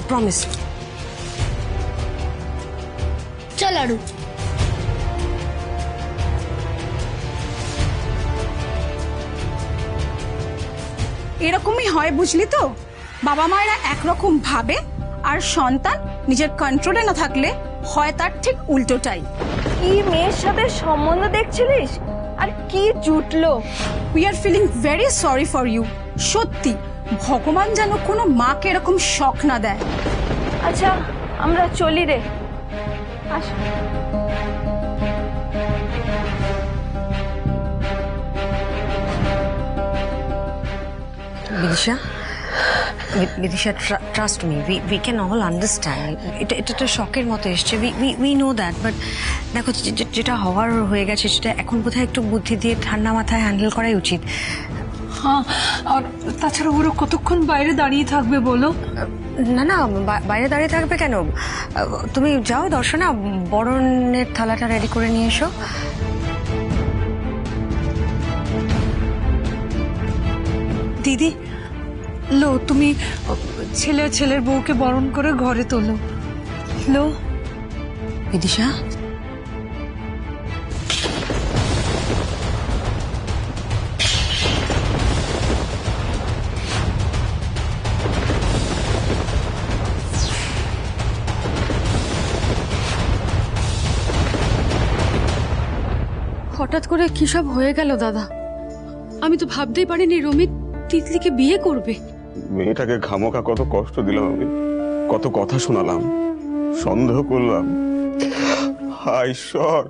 Promise. চল আরু। এরকমই হয় বুঝলি তো, বাবা মায়েরা একরকম ভাবে আর সন্তান নিজের কন্ট্রোলে না থাকলে হয় তার ঠিক উল্টোটাই। কি মেয়ের সাথে সম্বন্ধ দেখছিলিস আর কি জুটলো। We are feeling very sorry for you. সত্যি ভগবান যেন কোনো মাকে এরকম শখ না দেয়। আচ্ছা আমরা চলি রে। আস। Bidisha, Bidisha, trust me, we can all understand. এটা শখের মতো এসছে, উই নো দ্যাট, বাট দেখো যেটা হওয়ার হয়ে গেছে সেটা এখন বোধহয় একটু বুদ্ধি দিয়ে ঠান্ডা মাথায় হ্যান্ডেল করাই উচিত। হ্যাঁ, আর তাছাড়া ওরা কতক্ষণ বাইরে দাঁড়িয়ে থাকবে বলো? না না, বাইরে দাঁড়িয়ে থাকবে কেন? তুমি যাও দর্শনা, বরণের থালাটা রেডি করে নিয়ে এসো। দিদি, লো তুমি ছেলের বউকে বরণ করে ঘরে তোলো। লো। বিদিশা, হঠাৎ করে কি সব হয়ে গেল দাদা? আমি তো ভাবতেই পারিনি রমিত তিতলিকে বিয়ে করবে। মেয়েটাকে খামোখা কত কষ্ট দিলাম আমি, কত কথা শোনালাম, সন্দেহ করলাম। হায় ঈশ্বর,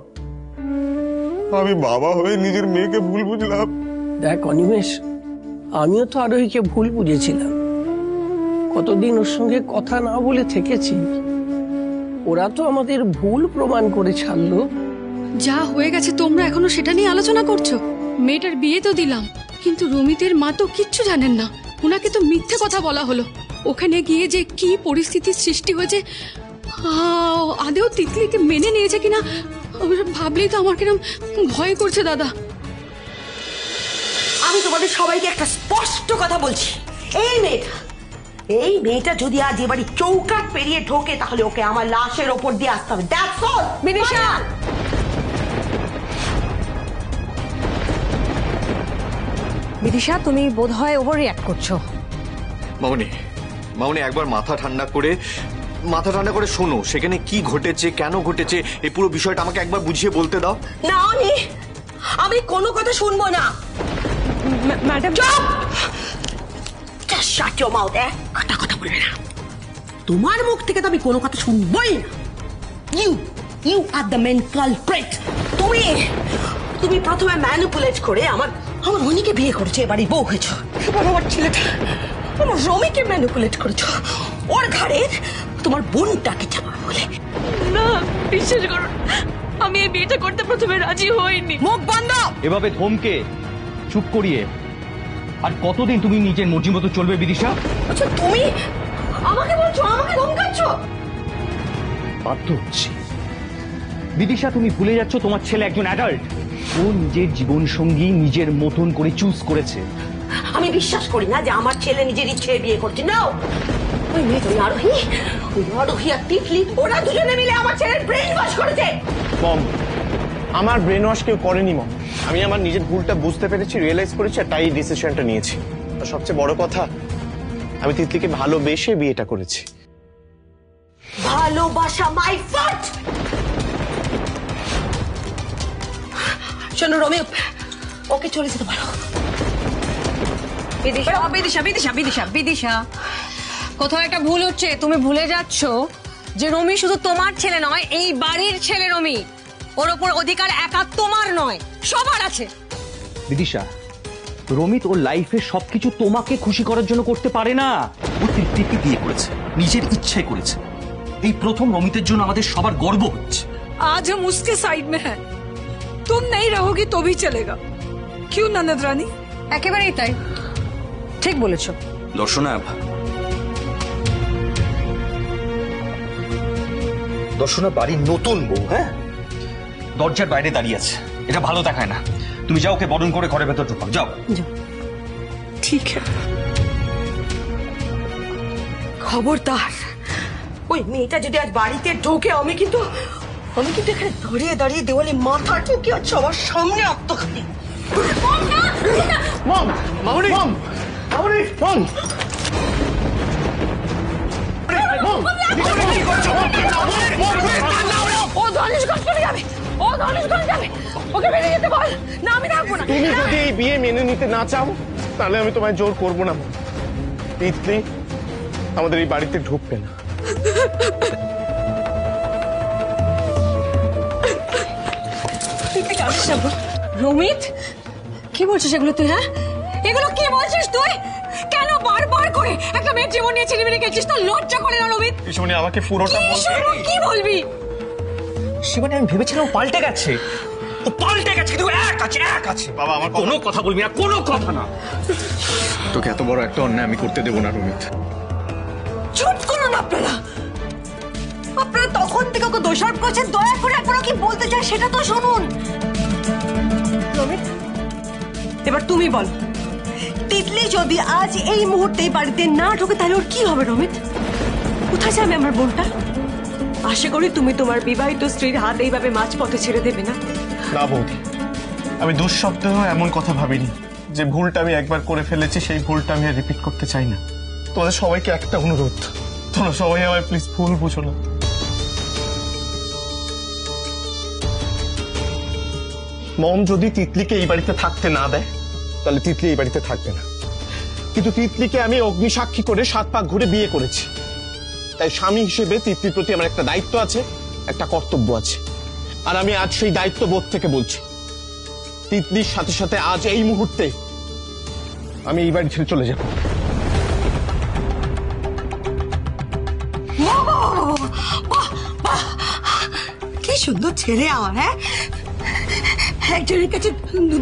আমি বাবা হয়ে নিজের মেয়েকে ভুল বুঝলাম। দেখ অনিমেষ, আমিও তো আরোহীকে ভুল বুঝেছিলাম। কতদিন ওর সঙ্গে কথা না বলে থেকেছি, ওরা তো আমাদের ভুল প্রমাণ করে ছাড়লো। যা হয়ে গেছে তোমরা এখনো সেটা নিয়ে আলোচনা করছো? মেয়েটার বিয়ে তো দিলাম, কিন্তু রমিতের মা তো কিচ্ছু জানেন না। ওনাকে তো মিথ্যে কথা বলা হলো। ওখানে গিয়ে যে কি পরিস্থিতির সৃষ্টি হয়েছে, আদেও তিতলিকে মেনে নিয়েছে কিনা ভাবলেই তো আমার কিরম ভয় করছে দাদা। আমি তোমাদের সবাইকে একটা স্পষ্ট কথা বলছি, এই মেয়েটা যদি আজ এ বাড়ি চৌকাট পেরিয়ে ঢোকে তাহলে ওকে আমার লাশের ওপর দিয়ে আসতে হবে। That's all. বিদিশা, বিদিশা, তুমি বোধহয় ওভার রিঅ্যাক্ট করছো। মামনি একবার মাথা ঠান্ডা করে শোনো, সেখানে কি ঘটেছে, কেন ঘটেছে, এই পুরো বিষয়টা আমাকে একবার বুঝিয়ে বলতে দাও। না আমি কোনো কথা শুনবো না। Madam, shut your mouth. কথা বলবে না। তোমার মুখ থেকে তো আমি কোনো কথা শুনবই না। You are the main culprit. তুমি প্রথমে ম্যানিপুলেট করে আমার রনিকে বিয়ে করেছো, এবারে বউ হয়েছো। এবার আমার ছেলেটা, আমার রমিকে ম্যানিপুলেট করেছো ওর ঘাড়ে তোমার বোনটাকে চাপা বলে। না, বিশ্বাস করুন, আমি এই বিয়েটা করতে প্রথমে রাজি হইনি। মুখ বন্ধ। এভাবে থমকে চুপ করিয়ে আর কতদিন তুমি নিজের মর্জি মতো চলবে বিদিশা? আচ্ছা তুমি আমাকে বলছো, আমাকে ধমকাচ্ছ? বাধ্য হচ্ছি। বিদিশা, তুমি ভুলে যাচ্ছ তোমার ছেলে একজন অ্যাডাল্ট। ও নিজের জীবন সঙ্গী নিজের মতন করে চুজ করেছে। আমি বিশ্বাস করি না যে আমার ছেলে নিজের ইচ্ছে বিয়ে করছে। নাও, ওই আরোহী আর তিতলি, ওরা দুজনে মিলে আমার ছেলের ব্রেন ওয়াশ করেছে। মম, আমার ব্রেন ওয়াশ কেউ করেনি মম। আমি আমার নিজের ভুলটা বুঝতে পেরেছি, রিয়েলাইজ করেছি, আর তাই ডিসিশনটা নিয়েছি। আর সবচেয়ে বড় কথা, আমি তিতলিকে ভালোবেসে বিয়েটা করেছি। ভালোবাসা মাই ফট। শোনো রমি, ওকে চলে যেতে পারো। বিদিশা, কোথাও একটা ভুল হচ্ছে। তুমি ভুলে যাচ্ছ যে রমি শুধু তোমার ছেলে নয়, এই বাড়ির ছেলে রমি। ওর ওপর অধিকার একা তোমার নয়, সবার আছে। বিদিশা, রমিত ওর লাইফে সবকিছু তোমাকে খুশি করার জন্য করতে পারে না। ও তিতলিকে বিয়ে করেছে, নিজের ইচ্ছায় করেছে। এই প্রথম রমিতের জন্য আমাদের সবার গর্ব হচ্ছে। आज हम उसके साइड में हैं। तुम नहीं रहोगी तो भी चलेगा। क्यों ननद रानी? একেবারেই তাই, ঠিক বলেছো। দর্শনা বাড়ির নতুন বউ, হ্যাঁ, দরজার বাইরে দাঁড়িয়ে আছে, এটা ভালো দেখায় না। তুমি যাও, ওকে বরণ করে ঘরের ভেতর ঢুকাও, যাও। ठीक है। খবরদার ওই মেয়েটা যদি আজ বাড়িতে ঢোকে আমি কিন্তু এখানে দাঁড়িয়ে দাঁড়িয়ে দেওয়ালে মাথা ঠুকে আর সবার সামনে আত্মঘাতী। মম মামুনি মম মামুনি মম ও ধনুষগঞ্জ চলে যাবে, ও ধনুষগঞ্জ যাবে, ওকে বেরিয়ে যেতে বল, না আমি রাখবো না। তুমি যদি এই বিয়ে মেনে নিতে না চাও তাহলে আমি তোমায় জোর করবো না। তিতলি আমাদের এই বাড়িতে ঢুকবে না। রমিত, কি বলছিস এগুলো তুই? হ্যাঁ, এগুলো কি বলছিস তুই? কেন বারবার করে একটা মেয়ের জীবন নিয়ে ছিনিমিনি খেলছিস? তোর লজ্জা করে না রমিত? শিবানী আমাকে পুরোটা কি বলবি? শিবানী আমি ভেবেছিলাম পাল্টে গেছে, ও পাল্টে গেছে কিন্তু এক আছে। বাবা আমার কোনো কথা বলবি না, কোনো কথা না। তোকে এত বড় একটা অন্যায় আমি করতে দেবো না রমিত। চুপ করুন আপনারা। আপনারা তখন থেকে ওকে দোষারোপ করছেন, দয়া করে আপনারা কি বলতে চান সেটা তো শুনুন। রমিত, এবার তুমি বল, তিতলি যদি আজ এই মুহূর্তে বাড়িতে না ঢোকে তাহলে ওর কি হবে? রমিত, কোথায় যাবে আমার বোনটা? আশা করি তুমি তোমার বিবাহিত স্ত্রীর হাত এইভাবে মাঝপথে ছেড়ে দেবে না। না বৌদি, আমি দুঃস্বপ্নেও এমন কথা ভাবিনি। যে ভুলটা আমি একবার করে ফেলেছি সেই ভুলটা আমি আর রিপিট করতে চাই না। তোমাদের সবাইকে একটা অনুরোধ, তোমরা সবাই আমায় প্লিজ ভুল বুঝো না। মম যদি তিতলিকে এই বাড়িতে থাকতে না দেয় তাহলে তিতলি এই বাড়িতে থাকবে না। কিন্তু তিতলিকে আমি অগ্নিসাক্ষী করে 7 পাক ঘুরে বিয়ে করেছি, তাই স্বামী হিসেবে তিতলির প্রতি আমার একটা দায়িত্ব আছে, একটা কর্তব্য আছে। আর আমি আজ সেই দায়িত্ববোধ থেকে বলছি, তিতলির সাথে সাথে আজ এই মুহূর্তে আমি এই বাড়ি ছেড়ে চলে যাব। কি সুন্দর ছেলে আমার। হ্যাঁ, একজনের কাছে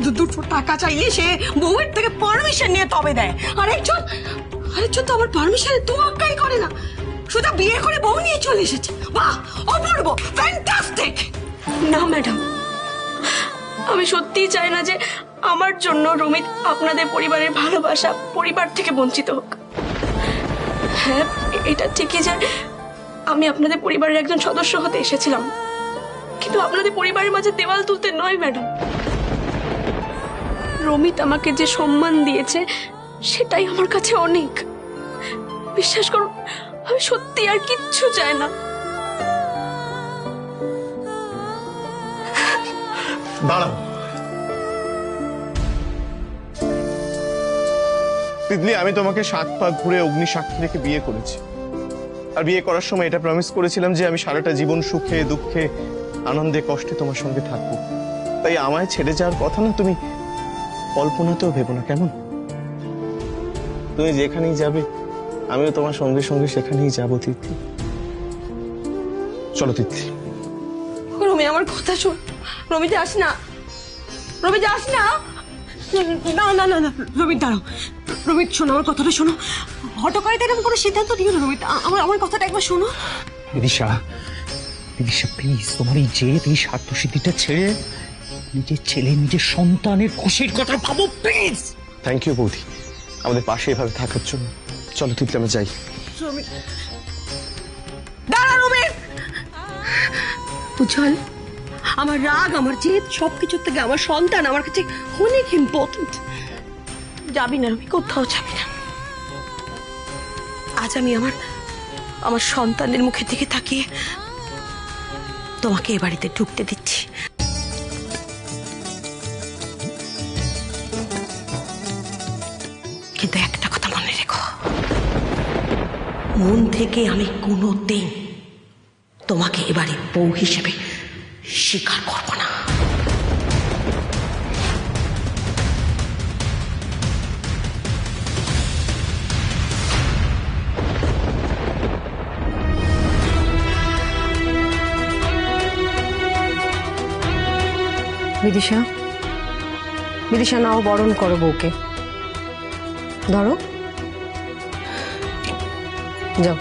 200 টাকা চাইলে সে বউয়ের থেকে পারমিশন নিয়ে তবে দেয়, আরেকজন তো আমার পারমিশনে তোয়াক্কাই করে না, শুধু বিয়ে করে বউ নিয়ে চলে এসেছে। বাহ, অপূর্ব, ফ্যান্টাস্টিক। না ম্যাডাম, আমি সত্যিই চাই না যে আমার জন্য রমিত আপনাদের পরিবারের ভালোবাসা, পরিবার থেকে বঞ্চিত হোক। হ্যাঁ, এটা ঠিকই যে আমি আপনাদের পরিবারের একজন সদস্য হতে এসেছিলাম, কিন্তু আপনাদের পরিবারের মাঝে দেওয়াল তুলতে নয় ম্যাডাম। রমিত আমাকে যে সম্মান দিয়েছে সেটাই আমার কাছে অনেক। বিশ্বাস করুন, আমি সত্যি আর কিচ্ছু চাই না। দাঁড়াও তিতলি, আমি তোমাকে 7 পাক ঘুরে অগ্নিসাক্ষী রেখে বিয়ে করেছি। আর বিয়ে করার সময় এটা প্রমিস করেছিলাম যে আমি সারাটা জীবন সুখে দুঃখে আনন্দে কষ্টে তোমার সঙ্গে থাকবো। তাই আমায় ছেড়ে যাওয়ার কথা না তুমি কল্পনাতেও ভেবো না, কেমন? তুমি যেখানেই যাবে আমিও তোমার সঙ্গে সঙ্গে সেখানেই যাবো তিতলি। চলো তিতলি। রমি, আমার কথা শোন। রমি, যাস না। রমি, যাস না। না না না না রমিত, দাঁড়াও। রমিত, শোনো আমার কথাটা শোনো। হটকারিতা এরকম কোনো সিদ্ধান্ত নিও না রমিত, আমার কথাটা একবার শোনো। বিদিশা প্লিজ, তোমার এই জেদ, এই স্বার্থসিদ্ধিটা ছেড়ে নিজের ছেলে, নিজের সন্তানের খুশির কথা ভাবো প্লিজ। থ্যাংক ইউ বৌদি আমাদের পাশে এভাবে থাকার জন্য। চলো তিতলি, আমরা যাই। রমিত, দাঁড়া রমিত। বুঝল, আমার রাগ, আমার জেদ সবকিছুর থেকে আমার সন্তান আমার কাছে অনেক ইম্পর্টেন্ট। যাবি না রমি, কোথাও যাবি না। আজ আমি আমার সন্তানের মুখের দিকে তাকিয়ে তোমাকে এ বাড়িতে ঢুকতে দিচ্ছি। কিন্তু একটা কথা মনে রেখো, মন থেকে আমি কোনোদিন তোমাকে এবারে বউ হিসেবে স্বীকার করব না। বিদিশা নাও, বরণ করো বউকে। ধরো, যাও।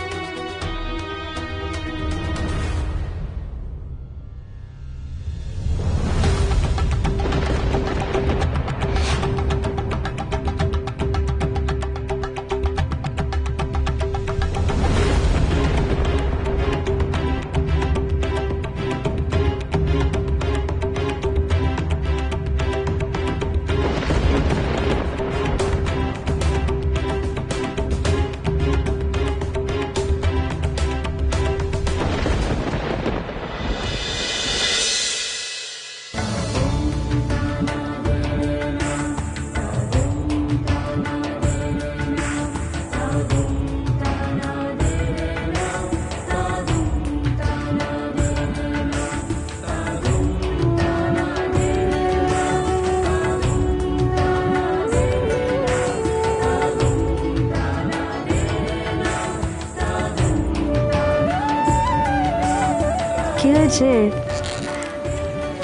আছে,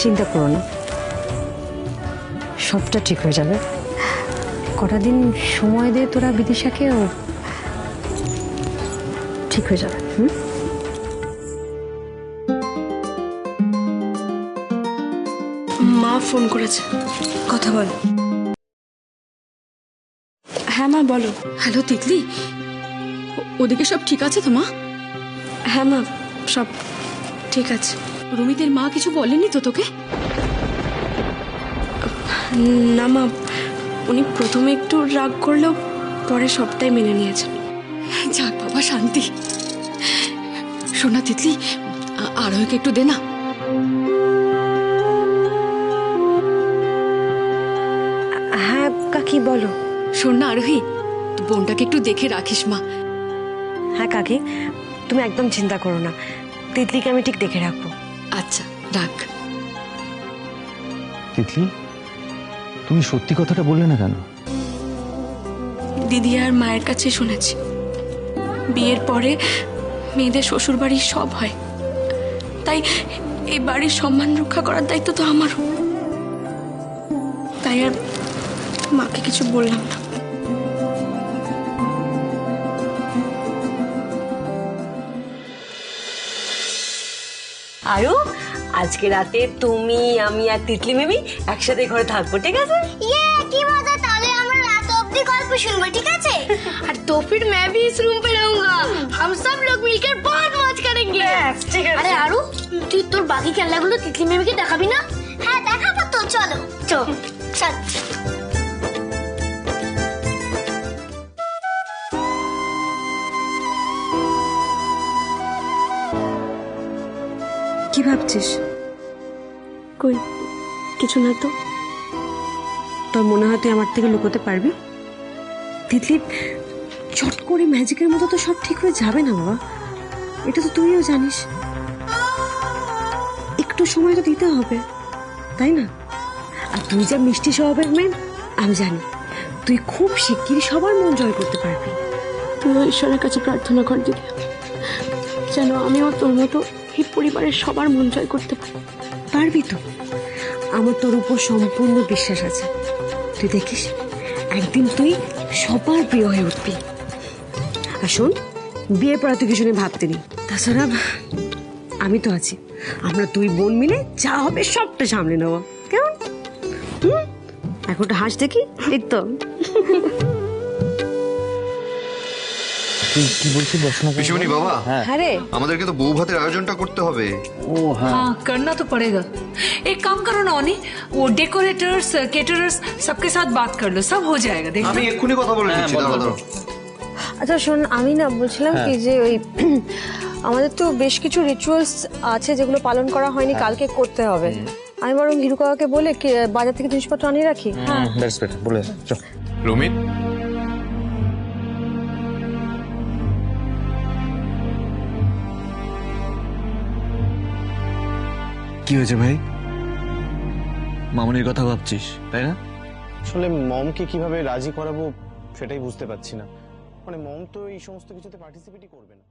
চিন্তা করো না, সবটা ঠিক হয়ে যাবে। কটা দিন সময় দে তোরা বিদিশাকেও, ঠিক হয়ে যাবে। মা ফোন করেছে, কথা বল। হ্যাঁ মা বলো। হ্যালো তিতলি, ওদিকে সব ঠিক আছে তো মা? হ্যাঁ মা, সব ঠিক আছে। রুমিতের মা কিছু বলেনি তো তোকে? না মা, উনি প্রথমে একটু রাগ করলেও পরে সবটাই মেনে নিয়েছেন। যাক বাবা, শান্তি। শোনা তিতলি, আরোহীকে একটু দে না। হ্যাঁ কাকি বলো। শোন না আরোহী, বোনটাকে একটু দেখে রাখিস মা। হ্যাঁ কাকি, তুমি একদম চিন্তা করো না, তিতলিকে আমি ঠিক দেখে রাখবো। আচ্ছা রাখ। তিতলি, তুমি সত্যি কথাটা বললে না কেন? দিদি আর মায়ের কাছে শুনেছি, বিয়ের পরে মেয়েদের শ্বশুর বাড়ির সব হয়, তাই এই বাড়ির সম্মান রক্ষা করার দায়িত্ব তো আমারও। তাই আর মাকে কিছু বললাম না। আরু, আজকে রাতে তুমি, আমি আর তিতলি মেবি একসাথে ঘরে থাকবো, ঠিক আছে? ये की मजा, ताले আমরা রাত অবধি গল্প শুনবো, ঠিক আছে? और तो फिर मैं भी इस रूम पे रहूंगा, हम सब लोग मिलकर बहुत मौज करेंगे। ঠিক আছে। আরে আরু, তুই তোর বাকি খেলাগুলো তিতলি মেমিকে দেখাবি না? হ্যাঁ দেখাবো তো, চলো চল চল। কি ভাবছিস? কই কিছু না তো। তোর মনে হয় তুই আমার থেকে লুকোতে পারবি? তিতলি, চট করে ম্যাজিকের মতো তো সব ঠিক হয়ে যাবে না বাবা, এটা তো তুইও জানিস। একটু সময় তো দিতে হবে, তাই না? আর তুই যা মিষ্টি স্বভাবের মেয়ে, আমি জানি তুই খুব শিগগিরই সবার মন জয় করতে পারবি। তুইও ঈশ্বরের কাছে প্রার্থনা কর দিদি, যেন আমিও তোর মতো এই পরিবারের সবার মন জয় করতে পারি। পারবি তো, আমার তোর উপর সম্পূর্ণ বিশ্বাস আছে। তুই দেখিস, একদিন তুই সবার প্রিয় হয়ে উঠবি। আর শোন, বিয়ের পর তুই কিছু নিয়ে ভাবতে নি, তাছাড়া আমি তো আছি। আমরা দুই বোন মিলে যা হবে সবটা সামলে নেবো, কেমন? এখন একটা হাস দেখি, ঠিক তো? তুই কি বলছিস দর্শনা? পিসিমণি বাবা, হ্যাঁ রে, আমাদেরকে তো বউ ভাতের আয়োজনটা করতে হবে। ও হ্যাঁ, हाँ करना तो पड़ेगा। एक काम करो ना ओनी, वो डेकोरेटर्स केटरर्स सबके साथ बात कर लो, सब हो जाएगा। देखो আমি এক্ষুনি কথা বলে নিচ্ছি, দাঁড়াও দাঁড়াও। আচ্ছা শোন, আমি না বলছিলাম কি যে ওই আমাদের তো বেশ কিছু রিচুয়ালস আছে যেগুলো পালন করা হয়নি, কালকে করতে হবে। আমি বরং হিরু কাকাকে বলে বাজার থেকে জিনিসপত্র আনিয়ে রাখি। হ্যাঁ দ্যাটস বেটার, বলে চল। রমিত, কি হয়েছে ভাই? মামনির কথা ভাবছিস তাই না? আসলে মমকে কিভাবে রাজি করাবো সেটাই বুঝতে পারছি না। মানে মম তো এই সমস্ত কিছুতে পার্টিসিপেটই করবে না।